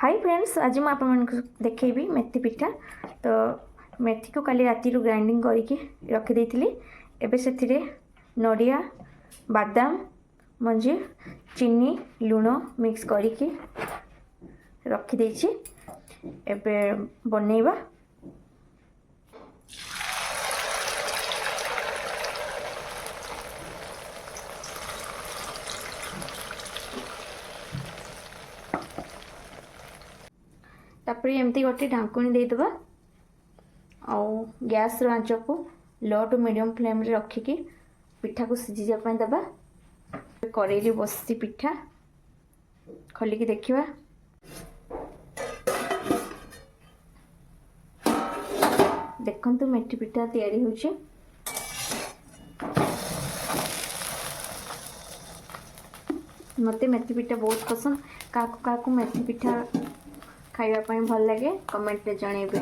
Hi friends, आज मैं आपको देखी मेथी पिठा। तो मेथी को काली राति ग्राइंडिंग करके रखी थी। एबे से नड़िया बादाम मंजी चीनी लुण मिक्स करके रखी एबे बनैबा। तापर एमती गोटे ढांकुणी देदेबा आउ गैस आंच को लो टू मीडियम फ्लेम रे रखिकी पिठा को सिझी जापाई देबा। कड़ाई बसी पिठा खोलिकी देखिबा। देखंतु मेथी पिठा तैयारी होछि। मते मेथी पिठा बहुत पसंद। काकु मेथी पिठा खाइबा भल लगे कमेंट रे जणेबे।